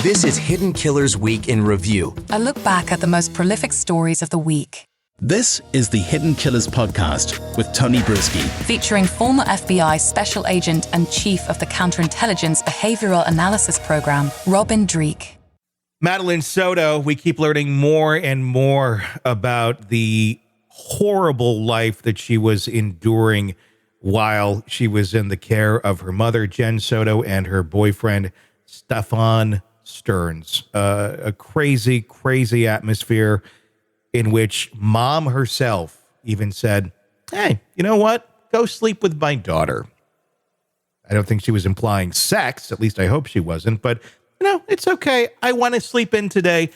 This is Hidden Killers Week in Review. A look back at the most prolific stories of the week. This is the Hidden Killers podcast with Tony Brueski. Featuring former FBI Special Agent and Chief of the Counterintelligence Behavioral Analysis Program, Robin Dreeke. Madeline Soto, we keep learning more and more about the horrible life that she was enduring while she was in the care of her mother, Jen Soto, and her boyfriend, Stefan Stearns. A crazy, crazy atmosphere in which mom herself even said, hey, you know what? Go sleep with my daughter. I don't think she was implying sex. At least I hope she wasn't. But, you know, it's okay. I want to sleep in today.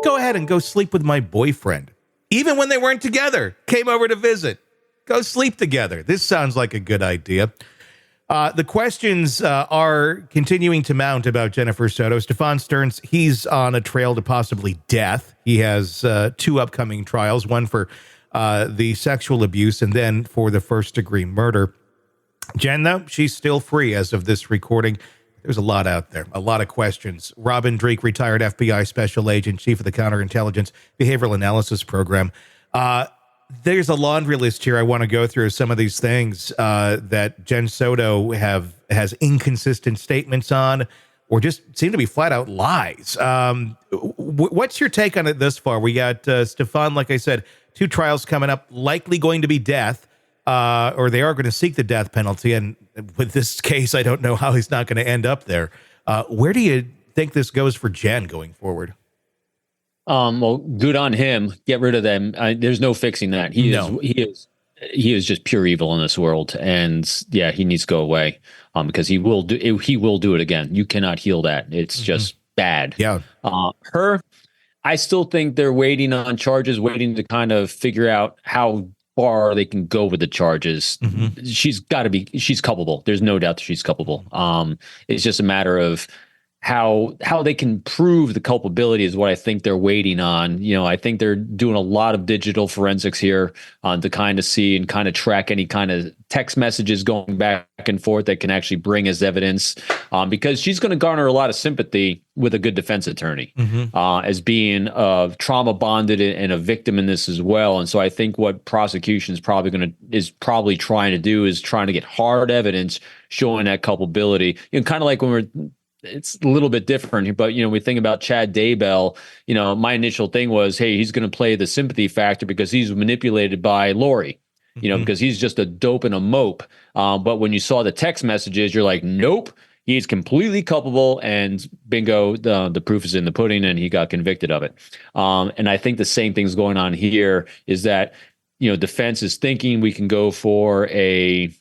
Go ahead and go sleep with my boyfriend. Even when they weren't together, came over to visit. Go sleep together. This sounds like a good idea. The questions are continuing to mount about Jennifer Soto. Stefan Stearns, he's on a trail to possibly death. He has two upcoming trials, one for the sexual abuse and then for the first-degree murder. Jen, though, she's still free as of this recording. There's a lot out there, a lot of questions. Robin Dreeke, retired FBI Special Agent, Chief of the Counterintelligence Behavioral Analysis Program. There's a laundry list here I want to go through some of these things that Jen Soto has inconsistent statements on or just seem to be flat out lies. What's your take on it thus far? We got Stefan, like I said, two trials coming up, likely going to be death, or they are going to seek the death penalty. And with this case, I don't know how he's not going to end up there. Where do you think this goes for Jen going forward? Well, good on him. Get rid of them. There's no fixing that. He is just pure evil in this world, and yeah, he needs to go away. Because he will do it again. You cannot heal that. It's just bad. Yeah. I still think they're waiting on charges, waiting to kind of figure out how far they can go with the charges. She's culpable. There's no doubt that she's culpable. It's just a matter of how they can prove the culpability is what I think they're waiting on. You know, I think they're doing a lot of digital forensics here to kind of see and kind of track any kind of text messages going back and forth that can actually bring as evidence, because she's going to garner a lot of sympathy with a good defense attorney as being trauma bonded and a victim in this as well. And so I think what prosecution is probably trying to do is trying to get hard evidence showing that culpability. You know, kind of like when it's a little bit different, but, you know, we think about Chad Daybell, you know, my initial thing was, hey, he's going to play the sympathy factor because he's manipulated by Lori, you know, because he's just a dope and a mope. But when you saw the text messages, you're like, nope, he's completely culpable, and bingo, the proof is in the pudding, and he got convicted of it. And I think the same thing's going on here is that, you know, defense is thinking we can go for a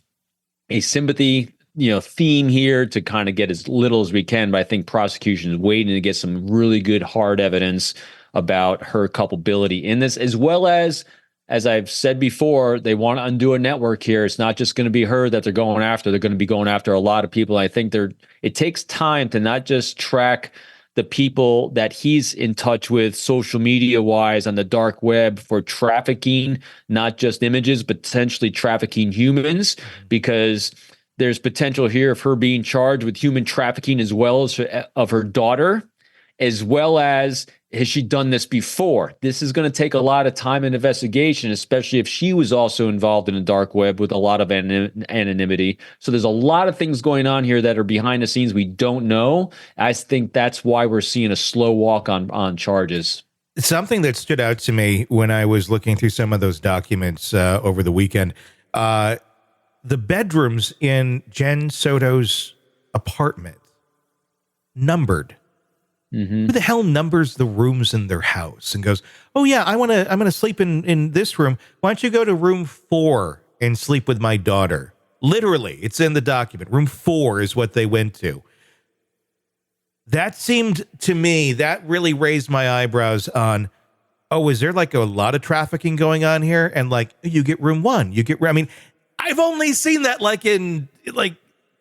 sympathy, you know, theme here to kind of get as little as we can. But I think prosecution is waiting to get some really good hard evidence about her culpability in this, as well as I've said before, they want to undo a network here. It's not just going to be her that they're going after. They're going to be going after a lot of people. I think it takes time to not just track the people that he's in touch with social media wise on the dark web for trafficking, not just images, but potentially trafficking humans, because there's potential here of her being charged with human trafficking as well as of her daughter, as well as has she done this before? This is going to take a lot of time and investigation, especially if she was also involved in the dark web with a lot of anonymity. So there's a lot of things going on here that are behind the scenes we don't know. I think that's why we're seeing a slow walk on charges. Something that stood out to me when I was looking through some of those documents over the weekend, the bedrooms in Jen Soto's apartment numbered. Who the hell numbers the rooms in their house and goes, oh yeah, I'm gonna sleep in this room. Why don't you go to room 4 and sleep with my daughter? Literally, it's in the document. Room 4 is what they went to. That seemed to me, that really raised my eyebrows on, oh, is there like a lot of trafficking going on here? And like, you get room 1, I mean, I've only seen that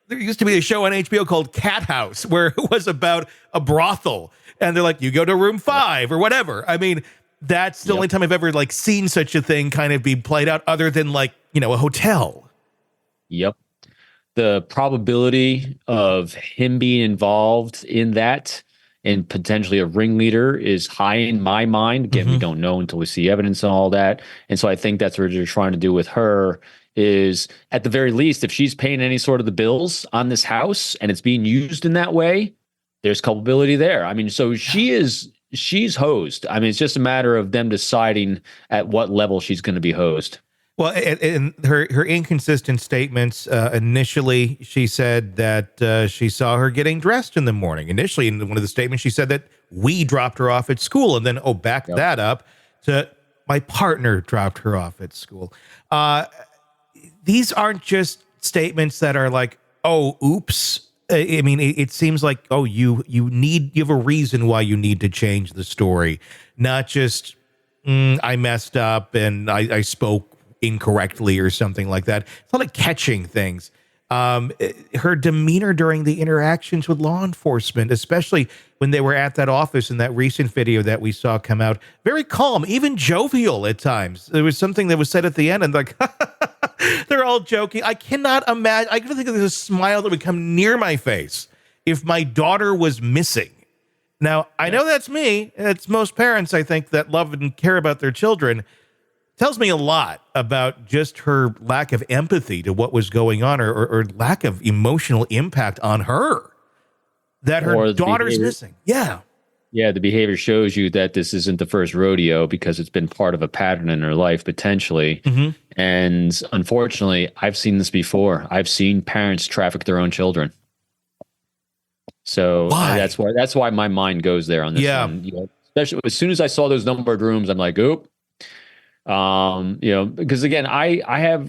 there used to be a show on HBO called Cat House where it was about a brothel, and they're like, you go to room 5 or whatever. I mean, that's the only time I've ever seen such a thing kind of be played out, other than a hotel. Yep. The probability of him being involved in that and potentially a ringleader is high in my mind. Again, we don't know until we see evidence and all that. And so I think that's what they're trying to do with her is, at the very least, if she's paying any sort of the bills on this house and it's being used in that way, there's culpability there. I mean, so she's hosed. I mean, it's just a matter of them deciding at what level she's going to be hosed. Well, and her inconsistent statements, initially she said that she saw her getting dressed in the morning. Initially, in one of the statements, she said that we dropped her off at school, and then, backed that up to my partner dropped her off at school. These aren't just statements that are like, oh, oops. I mean, it seems like, oh, you have a reason why you need to change the story, not just I messed up and I spoke incorrectly or something like that. It's not like catching things. Her demeanor during the interactions with law enforcement, especially when they were at that office in that recent video that we saw come out, very calm, even jovial at times. There was something that was said at the end and like, they're all joking. I cannot imagine. I don't think there's a smile that would come near my face if my daughter was missing. Now, I know that's me. It's most parents, I think, that love and care about their children. Tells me a lot about just her lack of empathy to what was going on, or lack of emotional impact on her, that her daughter's missing. Yeah. Yeah, the behavior shows you that this isn't the first rodeo because it's been part of a pattern in her life, potentially. And unfortunately, I've seen this before. I've seen parents traffic their own children. So that's why my mind goes there on this one. You know, especially as soon as I saw those numbered rooms, I'm like, oop. You know, because again, I'm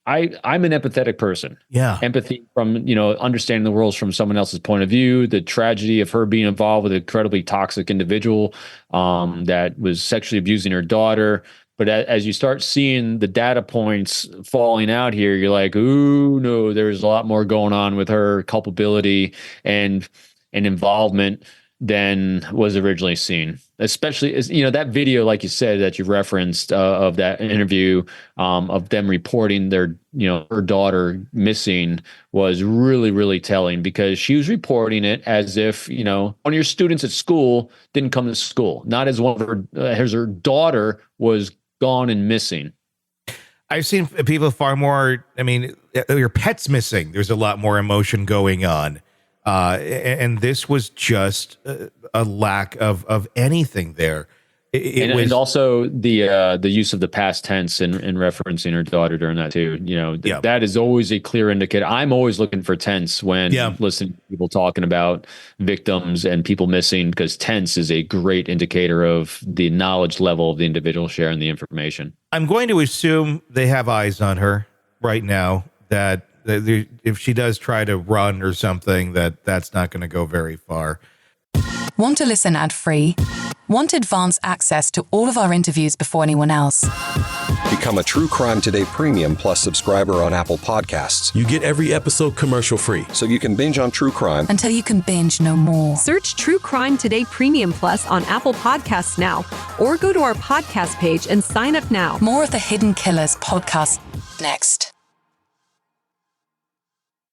an empathetic person. Yeah. Empathy from, you know, understanding the world from someone else's point of view, the tragedy of her being involved with an incredibly toxic individual that was sexually abusing her daughter. But as you start seeing the data points falling out here, you're like, ooh, no, there's a lot more going on with her culpability and involvement than was originally seen. Especially as, you know, that video, like you said, that you referenced of that interview of them reporting their, you know, her daughter missing was really, really telling, because she was reporting it as if, you know, one of your students at school didn't come to school, not as one of her, as her daughter was gone and missing. I've seen people far more. I mean, your pet's missing. There's a lot more emotion going on. And this was just a lack of anything there. And also the use of the past tense in referencing her daughter during that too. You know, that is always a clear indicator. I'm always looking for tense when listening to people talking about victims and people missing, because tense is a great indicator of the knowledge level of the individual sharing the information. I'm going to assume they have eyes on her right now, that if she does try to run or something, that's not going to go very far. Want to listen ad-free? Want advanced access to all of our interviews before anyone else? Become a True Crime Today Premium Plus subscriber on Apple Podcasts. You get every episode commercial-free, so you can binge on true crime until you can binge no more. Search True Crime Today Premium Plus on Apple Podcasts now, or go to our podcast page and sign up now. More of the Hidden Killers podcast next.